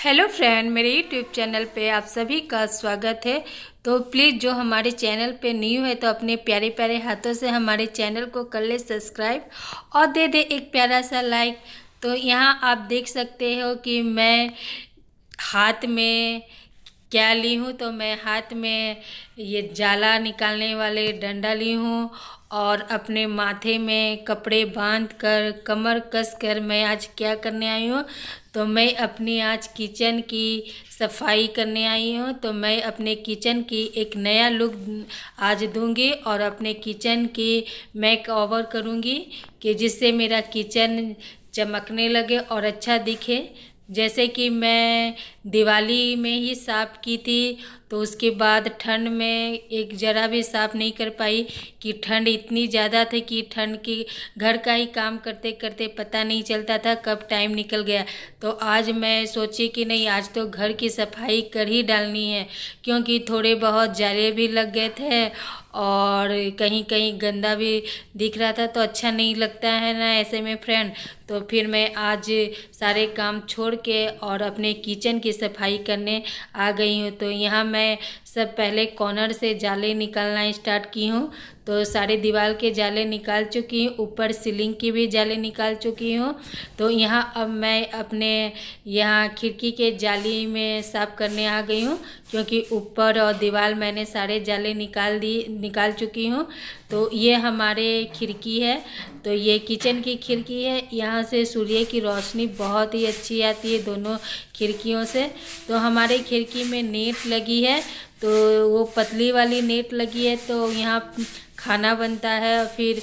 Hello friend, मेरे YouTube channel पे आप सभी का स्वागत है। तो प्लीज़ जो हमारे चैनल पे न्यू है तो अपने प्यारे प्यारे हाथों से हमारे चैनल को कर ले सब्सक्राइब और दे दे एक प्यारा सा लाइक। तो यहाँ आप देख सकते हो कि मैं हाथ में क्या ली हूँ। तो मैं हाथ में ये जाला निकालने वाले डंडा ली हूँ और अपने माथे में कपड़े बांध कर कमर कस कर मैं आज क्या करने आई हूँ। तो मैं अपनी आज किचन की सफाई करने आई हूँ। तो मैं अपने किचन की एक नया लुक आज दूंगी और अपने किचन की मेक ओवर करूँगी कि जिससे मेरा किचन चमकने लगे और अच्छा दिखे। जैसे कि मैं दिवाली में ही साफ़ की थी, तो उसके बाद ठंड में एक ज़रा भी साफ़ नहीं कर पाई कि ठंड इतनी ज़्यादा थी कि ठंड की घर का ही काम करते करते पता नहीं चलता था कब टाइम निकल गया। तो आज मैं सोची कि नहीं, आज तो घर की सफाई कर ही डालनी है, क्योंकि थोड़े बहुत जाले भी लग गए थे और कहीं कहीं गंदा भी दिख रहा था, तो अच्छा नहीं लगता है ना ऐसे में फ्रेंड। तो फिर मैं आज सारे काम छोड़ के और अपने किचन की सफाई करने आ गई हूँ। तो यहाँ मैं सब पहले कॉर्नर से जाले निकालना स्टार्ट की हूँ। तो सारे दीवार के जाले निकाल चुकी हूँ, ऊपर सीलिंग की भी जाले निकाल चुकी हूँ। तो यहाँ अब मैं अपने यहाँ खिड़की के जाली में साफ़ करने आ गई हूँ, क्योंकि ऊपर और दीवार मैंने सारे जाले निकाल चुकी हूँ। तो ये हमारे खिड़की है, तो ये किचन की खिड़की है। यहाँ से सूर्य की रोशनी बहुत ही अच्छी आती है दोनों खिड़कियों से। तो हमारे खिड़की में नेट लगी है, तो वो पतली वाली नेट लगी है। तो यहाँ खाना बनता है, फिर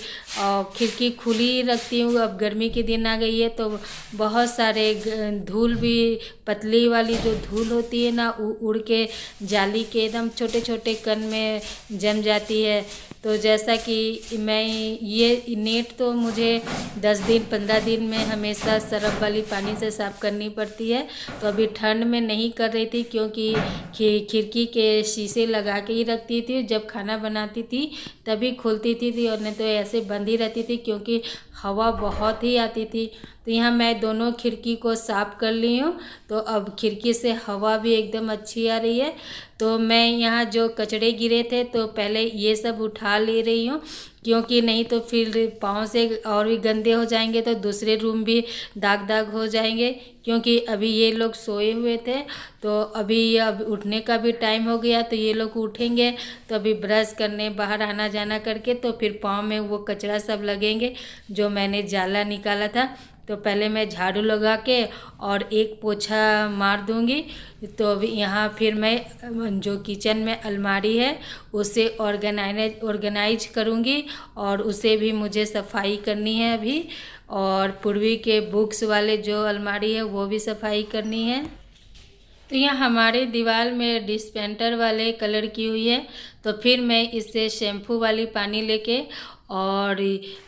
खिड़की खुली रखती हूँ। अब गर्मी के दिन आ गई है तो बहुत सारे धूल भी, पतली वाली जो धूल होती है ना, उड़ के जाली के एकदम छोटे छोटे कण में जम जाती है। तो जैसा कि मैं ये नेट तो मुझे 10 दिन 15 दिन में हमेशा सरफ वाली पानी से साफ़ करनी पड़ती है। तो अभी ठंड में नहीं कर रही थी, क्योंकि खिड़की के शीशे लगा के ही रखती थी। जब खाना बनाती थी तभी खोलती थी और नहीं तो ऐसे बंद ही रहती थी, क्योंकि हवा बहुत ही आती थी। तो यहाँ मैं दोनों खिड़की को साफ़ कर ली हूँ। तो अब खिड़की से हवा भी एकदम अच्छी आ रही है। तो मैं यहाँ जो कचड़े गिरे थे तो पहले ये सब उठा ले रही हूँ, क्योंकि नहीं तो फिर पाँव से और भी गंदे हो जाएंगे, तो दूसरे रूम भी दाग दाग हो जाएंगे। क्योंकि अभी ये लोग सोए हुए थे, तो अभी अब उठने का भी टाइम हो गया, तो ये लोग उठेंगे तो अभी ब्रश करने बाहर आना जाना करके तो फिर पाँव में वो कचरा सब लगेंगे जो मैंने जाला निकाला था। तो पहले मैं झाड़ू लगा के और एक पोछा मार दूंगी। तो अभी यहाँ फिर मैं जो किचन में अलमारी है उसे ऑर्गेनाइज करूँगी और उसे भी मुझे सफाई करनी है अभी। और पूर्वी के बुक्स वाले जो अलमारी है वो भी सफाई करनी है। तो यहाँ हमारे दीवार में डिस्पेंटर वाले कलर की हुई है। तो फिर मैं इससे शैम्पू वाली पानी लेके और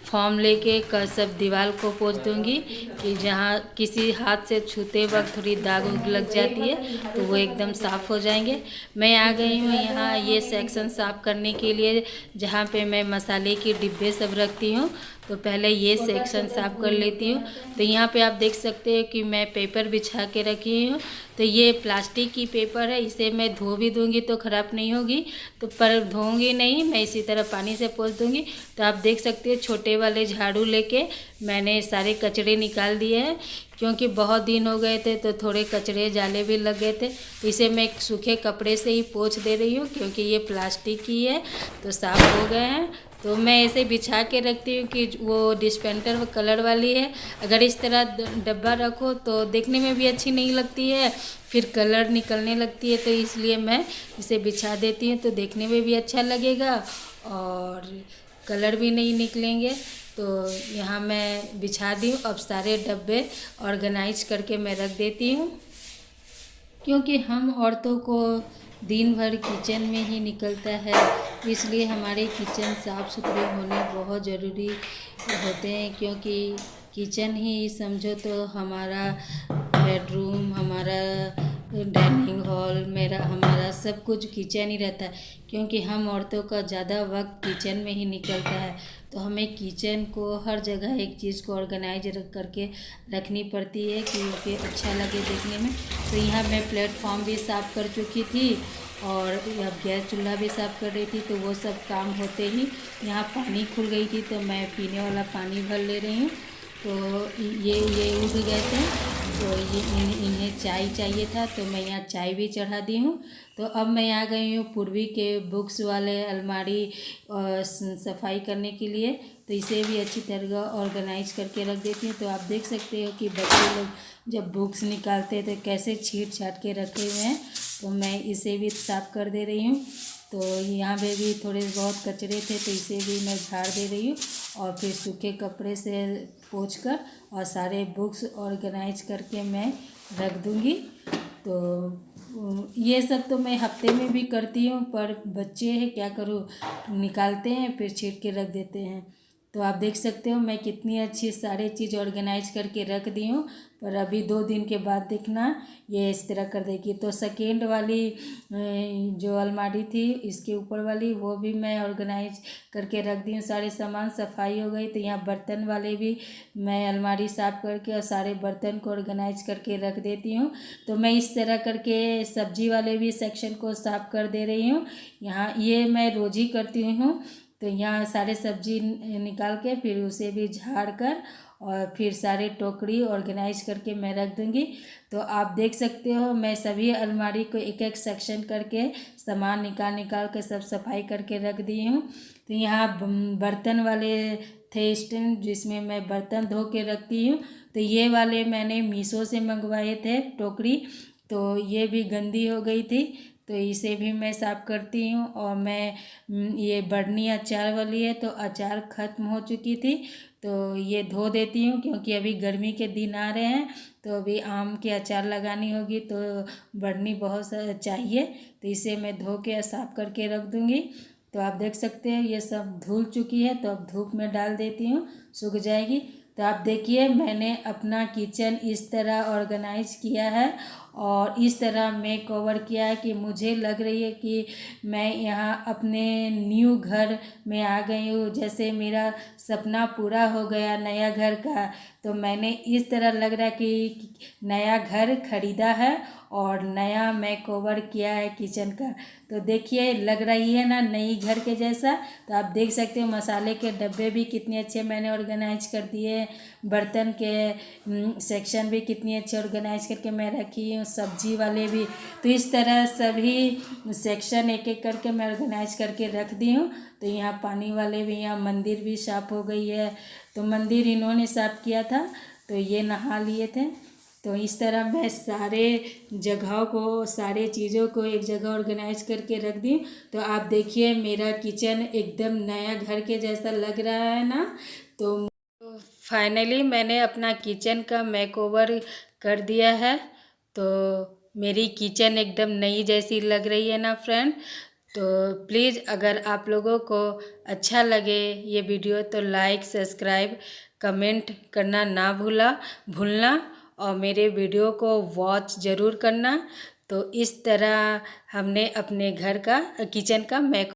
फॉर्म लेके सब दीवार को पोंछ दूंगी, कि जहाँ किसी हाथ से छूते वक्त थोड़ी दाग उग लग जाती है तो वो एकदम साफ़ हो जाएंगे। मैं आ गई हूँ यहाँ ये सेक्शन साफ़ करने के लिए, जहाँ पे मैं मसाले के डिब्बे सब रखती हूँ। तो पहले ये सेक्शन साफ़ कर लेती हूँ। तो यहाँ पे आप देख सकते हैं कि मैं पेपर बिछा के रखी हूँ। तो ये प्लास्टिक की पेपर है, इसे मैं धो भी दूँगी तो ख़राब नहीं होगी, तो पर धोऊँगी नहीं, मैं इसी तरह पानी से पोंछ दूँगी। तो आप देख सकते हैं छोटे वाले झाड़ू लेके मैंने सारे कचरे निकाल दिए हैं, क्योंकि बहुत दिन हो गए थे तो थोड़े कचरे जाले भी लग गए थे। तो इसे मैं सूखे कपड़े से ही पोंछ दे रही हूँ, क्योंकि ये प्लास्टिक की है तो साफ़ हो गए हैं। तो मैं ऐसे बिछा के रखती हूँ कि वो डिस्पेंटर कलर वाली है, अगर इस तरह डब्बा रखो तो देखने में भी अच्छी नहीं लगती है, फिर कलर निकलने लगती है। तो इसलिए मैं इसे बिछा देती हूँ, तो देखने में भी अच्छा लगेगा और कलर भी नहीं निकलेंगे। तो यहाँ मैं बिछा दी हूँ। अब सारे डब्बे ऑर्गेनाइज करके मैं रख देती हूँ, क्योंकि हम औरतों को दिन भर किचन में ही निकलता है, इसलिए हमारे किचन साफ़ सुथरे होने बहुत ज़रूरी होते हैं। क्योंकि किचन ही समझो तो हमारा बेडरूम, हमारा डाइनिंग हॉल, हमारा सब कुछ किचन ही रहता है। क्योंकि हम औरतों का ज़्यादा वक्त किचन में ही निकलता है, तो हमें किचन को हर जगह एक चीज़ को ऑर्गेनाइज करके रखनी पड़ती है, क्योंकि अच्छा लगे देखने में। तो यहाँ मैं प्लेटफॉर्म भी साफ़ कर चुकी थी और अब गैस चूल्हा भी साफ़ कर रही थी। तो वो सब काम होते ही यहाँ पानी खुल गई थी, तो मैं पीने वाला पानी भर ले रही हूँ। तो ये उठ गए थे, तो इन्हें चाय चाहिए था, तो मैं यहाँ चाय भी चढ़ा दी हूँ। तो अब मैं आ गई हूँ पूर्वी के बुक्स वाले अलमारी सफाई करने के लिए। तो इसे भी अच्छी तरह ऑर्गेनाइज करके रख देती हूँ। तो आप देख सकते हो कि बच्चे लोग जब बुक्स निकालते हैं तो कैसे छीट छाट के रखे हुए हैं। तो मैं इसे भी साफ़ कर दे रही हूँ। तो यहाँ पे भी थोड़े बहुत कचरे थे, तो इसे भी मैं झाड़ दे रही हूँ और फिर सूखे कपड़े से पोंछकर और सारे बुक्स ऑर्गेनाइज करके मैं रख दूँगी। तो ये सब तो मैं हफ्ते में भी करती हूँ, पर बच्चे हैं क्या करूँ, निकालते हैं फिर छीट के रख देते हैं। तो आप देख सकते हो मैं कितनी अच्छी सारे चीज़ ऑर्गेनाइज करके रख दी हूँ, पर अभी 2 दिन के बाद देखना ये इस तरह कर देगी। तो सेकेंड वाली जो अलमारी थी इसके ऊपर वाली, वो भी मैं ऑर्गेनाइज करके रख दी हूँ। सारे सामान सफाई हो गई। तो यहाँ बर्तन वाले भी मैं अलमारी साफ़ करके और सारे बर्तन को ऑर्गेनाइज करके रख देती हूँ। तो मैं इस तरह करके सब्जी वाले भी सेक्शन को साफ़ कर दे रही हूँ। यहाँ ये मैं रोज़ ही करती हूँ। तो यहाँ सारे सब्जी निकाल के फिर उसे भी झाड़ कर और फिर सारे टोकरी ऑर्गेनाइज करके मैं रख दूँगी। तो आप देख सकते हो मैं सभी अलमारी को एक एक सेक्शन करके सामान निकाल के सब सफाई करके रख दी हूँ। तो यहाँ बर्तन वाले थे स्टैंड जिसमें मैं बर्तन धो के रखती हूँ। तो ये वाले मैंने मीशो से मंगवाए थे टोकरी, तो ये भी गंदी हो गई थी, तो इसे भी मैं साफ़ करती हूँ। और मैं ये बढ़नी अचार वाली है, तो अचार ख़त्म हो चुकी थी, तो ये धो देती हूँ क्योंकि अभी गर्मी के दिन आ रहे हैं। तो अभी आम के अचार लगानी होगी, तो बढ़नी बहुत चाहिए, तो इसे मैं धो के साफ़ करके रख दूँगी। तो आप देख सकते हैं ये सब धुल चुकी है, तो अब धूप में डाल देती हूँ, सूख जाएगी। तो आप देखिए मैंने अपना किचन इस तरह ऑर्गेनाइज किया है और इस तरह मेक ओवर किया है कि मुझे लग रही है कि मैं यहाँ अपने न्यू घर में आ गई हूँ। जैसे मेरा सपना पूरा हो गया नया घर का। तो मैंने इस तरह लग रहा है कि नया घर खरीदा है और नया मेक ओवर किया है किचन का। तो देखिए लग रही है ना नई घर के जैसा। तो आप देख सकते हो मसाले के डब्बे भी कितने अच्छे मैंने ऑर्गेनाइज कर दिए, बर्तन के सेक्शन भी कितनी अच्छे ऑर्गेनाइज करके मैं रखी हूँ, सब्जी वाले भी। तो इस तरह सभी सेक्शन एक एक करके मैं ऑर्गेनाइज करके रख दी हूँ। तो यहाँ पानी वाले भी, यहाँ मंदिर भी साफ़ हो गई है। तो मंदिर इन्होंने साफ़ किया था, तो ये नहा लिए थे। तो इस तरह मैं सारे जगहों को, सारे चीज़ों को एक जगह ऑर्गेनाइज करके रख दी। तो आप देखिए मेरा किचन एकदम नया घर के जैसा लग रहा है ना। तो फाइनली मैंने अपना किचन का मेकओवर कर दिया है। तो मेरी किचन एकदम नई जैसी लग रही है ना फ्रेंड। तो प्लीज़ अगर आप लोगों को अच्छा लगे ये वीडियो तो लाइक, सब्सक्राइब, कमेंट करना ना भूलना और मेरे वीडियो को वॉच ज़रूर करना। तो इस तरह हमने अपने घर का किचन का मेक